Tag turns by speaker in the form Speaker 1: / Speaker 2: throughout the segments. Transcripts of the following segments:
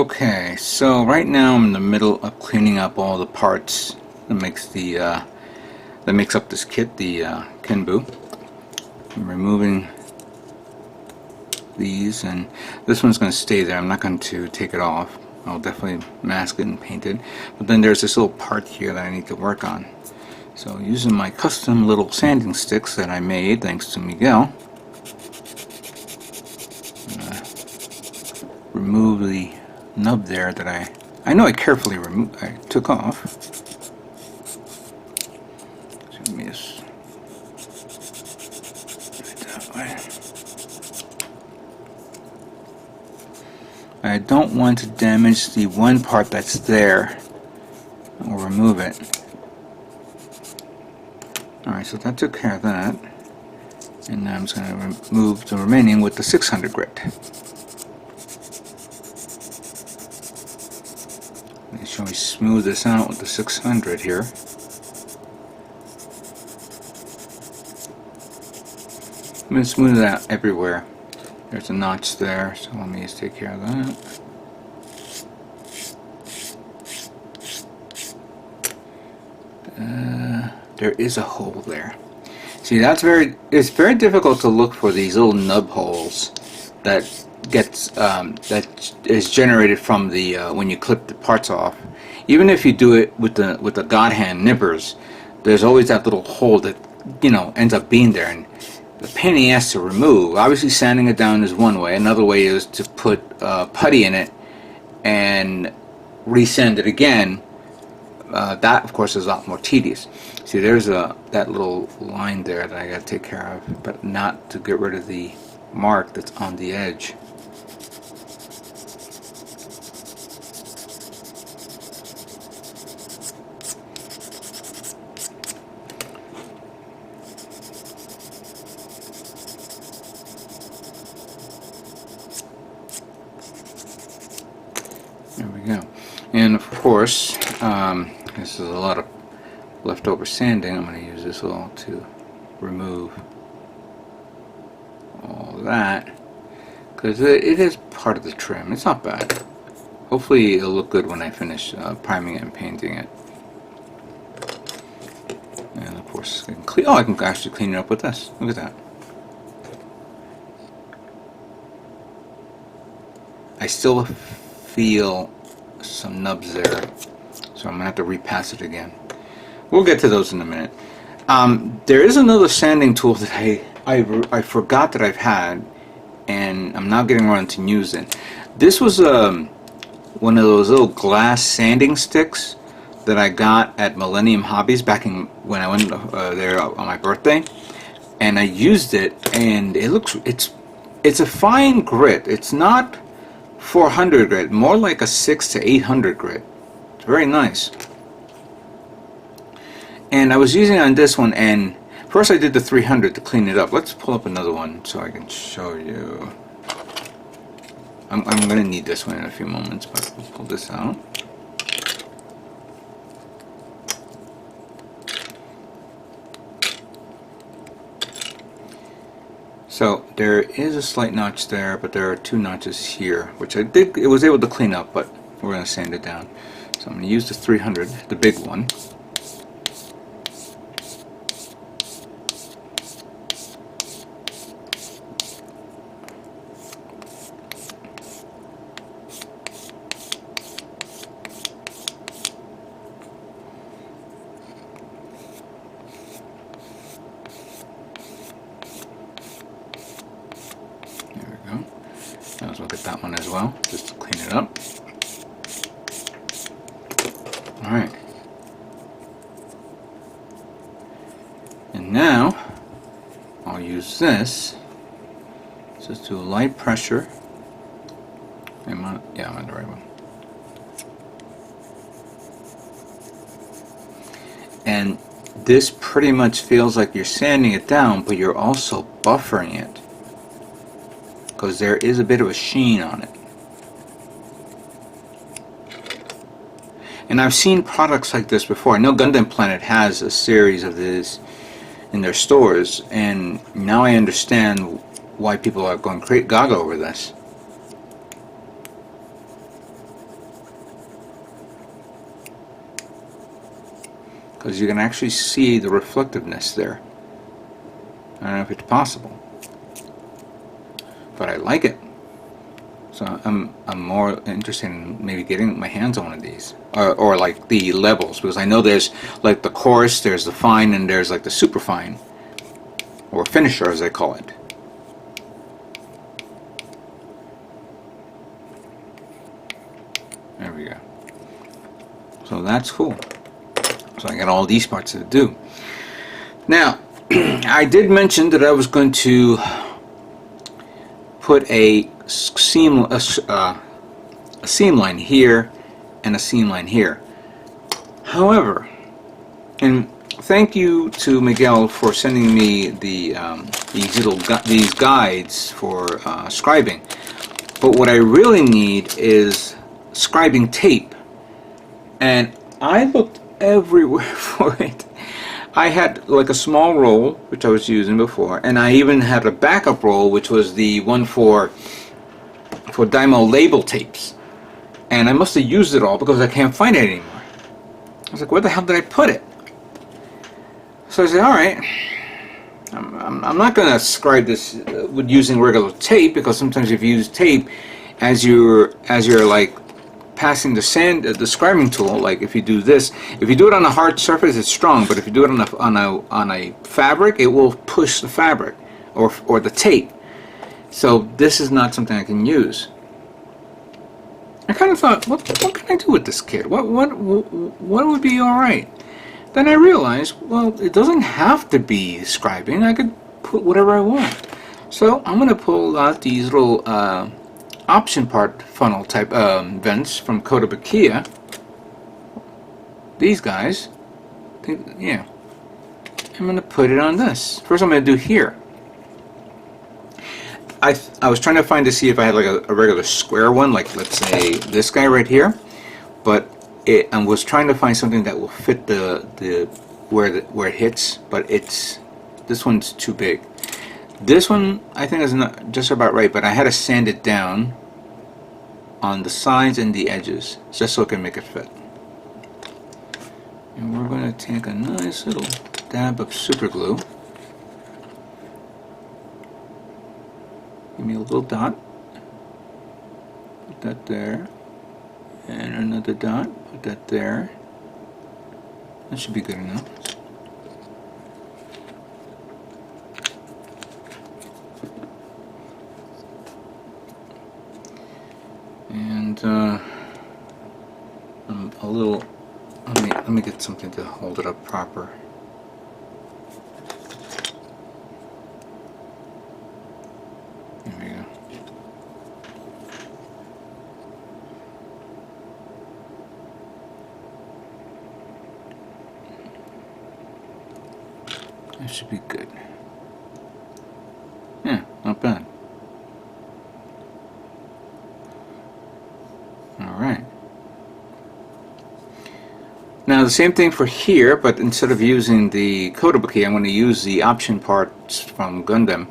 Speaker 1: Okay, so right now I'm in the middle of cleaning up all the parts that makes the that makes up this kit, the Kenbu. I'm removing these, and this one's going to stay there. I'm not going to take it off. I'll definitely mask it and paint it. But then there's this little part here that I need to work on. So using my custom little sanding sticks that I made thanks to Miguel, remove the nub there that I know I carefully took off. So let me just that way. I don't want to damage the one part that's there. I'll remove it. Alright, so that took care of that. And now I'm just going to remove the remaining with the 600 grit. Make sure we smooth this out with the 600 here. I'm going to smooth it out everywhere. There's a notch there, so let me just take care of that. There is a hole there. See, it's very difficult to look for these little nub holes that gets that is generated from the when you clip the parts off. Even if you do it with the God hand nippers, there's always that little hole that ends up being there, and the pain in the ass to remove. Obviously, sanding it down is one way. Another way is to put putty in it and resand it again. That, of course, is a lot more tedious. See, there's that little line there that I got to take care of, but not to get rid of the mark that's on the edge. There we go. And of course, this is a lot of leftover sanding. I'm going to use this all to remove all that, because it is part of the trim. It's not bad. Hopefully it'll look good when I finish priming it and painting it. And of course, I can actually clean it up with this. Look at that. I still feel some nubs there, so I'm gonna have to repass it again. We'll get to those in a minute. There is another sanding tool that I forgot that I've had, and I'm now getting around to using. This was one of those little glass sanding sticks that I got at Millennium Hobbies back when I went there on my birthday, and I used it, and it's a fine grit. It's not 400 grit, more like a 600 to 800 grit. It's very nice. And I was using it on this one, and first I did the 300 to clean it up. Let's pull up another one so I can show you. I'm going to need this one in a few moments, but we'll pull this out. So there is a slight notch there, but there are two notches here, which it was able to clean up, but we're going to sand it down. So I'm going to use the 300, the big one. Let's look at that one as well, just to clean it up. Alright. And now, I'll use this. Just do a light pressure. I'm on the right one. And this pretty much feels like you're sanding it down, but you're also buffering it, because there is a bit of a sheen on it. And I've seen products like this before. I know Gundam Planet has a series of this in their stores, and now I understand why people are going gaga over this. because you can actually see the reflectiveness there. I don't know if it's possible, but I like it. So I'm more interested in maybe getting my hands on one of these, or like the levels, because I know there's like the coarse, there's the fine, and there's like the super fine, or finisher as they call it. There we go. So that's cool. So I got all these parts to do. Now, I did mention that I was going to put a seam line here and a seam line here. However, and thank you to Miguel for sending me the these guides for scribing. But what I really need is scribing tape, and I looked everywhere for it. I had like a small roll, which I was using before, and I even had a backup roll, which was the one for Dymo label tapes. And I must have used it all because I can't find it anymore. I was like, where the hell did I put it? So I said, all right, I'm not going to scribe this with using regular tape, because sometimes if you use tape as you're like passing the scribing tool, like if you do this, if you do it on a hard surface, it's strong, but if you do it on a fabric, it will push the fabric or the tape. So this is not something I can use. I kind of thought, what can I do with this kit? What would be all right? Then I realized, well, it doesn't have to be scribing. I could put whatever I want. So I'm going to pull out these little option part funnel type vents from Kotobukiya. These guys. Yeah. I'm going to put it on this. First I'm going to do here. I was trying to see if I had like a regular square one, like let's say this guy right here, but I was trying to find something that will fit where it hits, but this one's too big. This one I think is not just about right, but I had to sand it down on the sides and the edges just so it can make it fit. And we're going to take a nice little dab of super glue. Give me a little dot. Put that there. And another dot. Put that there. That should be good enough. And I'm a little. Let me get something to hold it up proper. There we go. That should be good. Yeah, not bad. Alright. Now the same thing for here, but instead of using the Kotobukiya, I'm going to use the option parts from Gundam.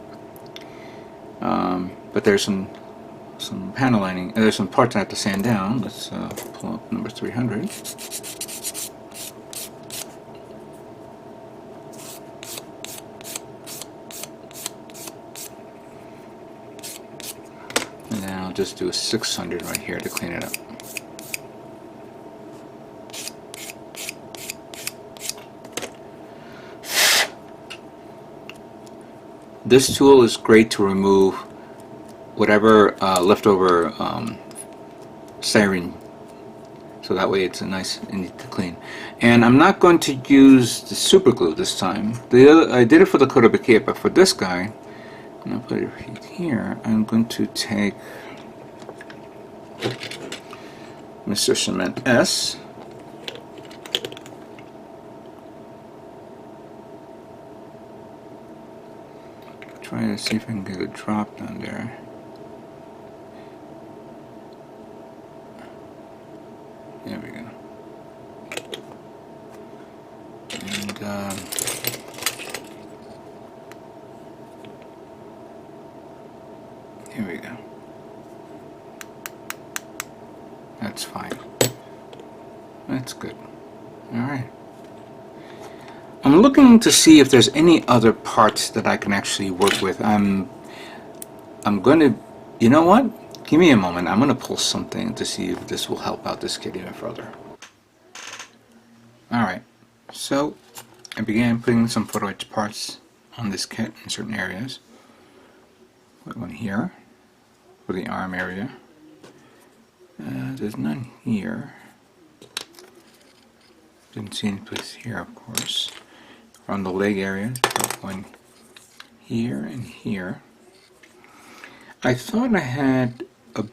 Speaker 1: But there's some panel lining. There's some parts I have to sand down. Let's pull up number 300. And then I'll just do a 600 right here to clean it up. This tool is great to remove whatever leftover styrene, so that way it's a nice and easy to clean. And I'm not going to use the super glue this time. I did it for the Kotobukiya, but for this guy, and I'll put it right here, I'm going to take Mr. Cement S. Try to see if I can get a drop down there. There we go. And here we go. That's fine. That's good. All right. I'm looking to see if there's any other parts that I can actually work with. I'm going to, you know what? Give me a moment. I'm going to pull something to see if this will help out this kit even further. Alright, so I began putting some photo etch parts on this kit in certain areas. Put one here for the arm area. There's none here. Didn't see any place here, of course. On the leg area, put one here and here. I thought I had a,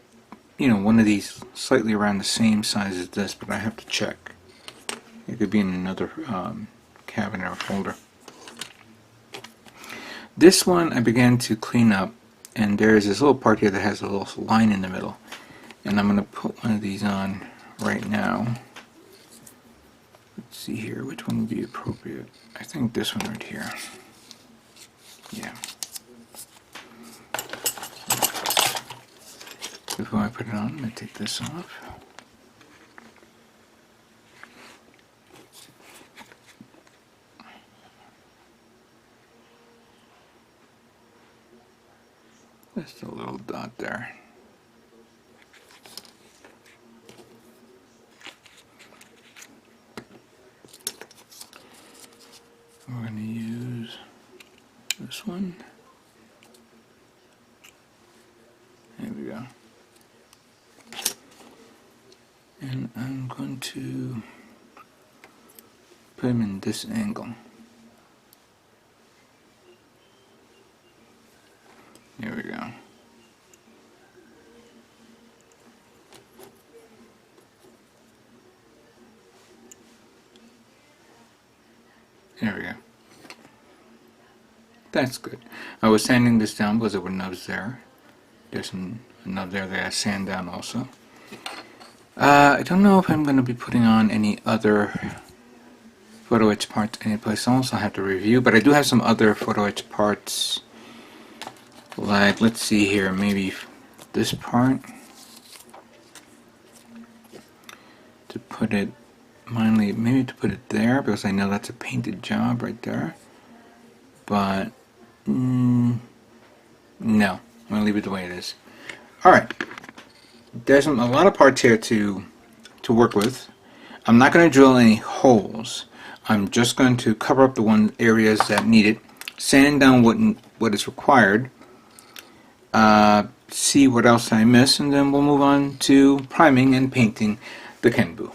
Speaker 1: one of these slightly around the same size as this, but I have to check. It could be in another cabinet or folder. This one I began to clean up, and there's this little part here that has a little line in the middle. And I'm going to put one of these on right now. Let's see here, which one would be appropriate? I think this one right here. Yeah. Before I put it on, I'm going to take this off. Just a little dot there. We're going to use this one. There we go. And I'm going to put him in this angle. There we go. There we go. That's good. I was sanding this down because there were nubs there. There's a nub there that I sand down also. I don't know if I'm going to be putting on any other photo etch parts anyplace else. I'll have to review, but I do have some other photo etch parts. Like, let's see here, maybe this part. To put it, maybe to put it there, because I know that's a painted job right there. But, no, I'm going to leave it the way it is. Alright, there's a lot of parts here to work with. I'm not going to drill any holes. I'm just going to cover up the areas that need it, sand down what is required, see what else I miss, and then we'll move on to priming and painting the Kenbu.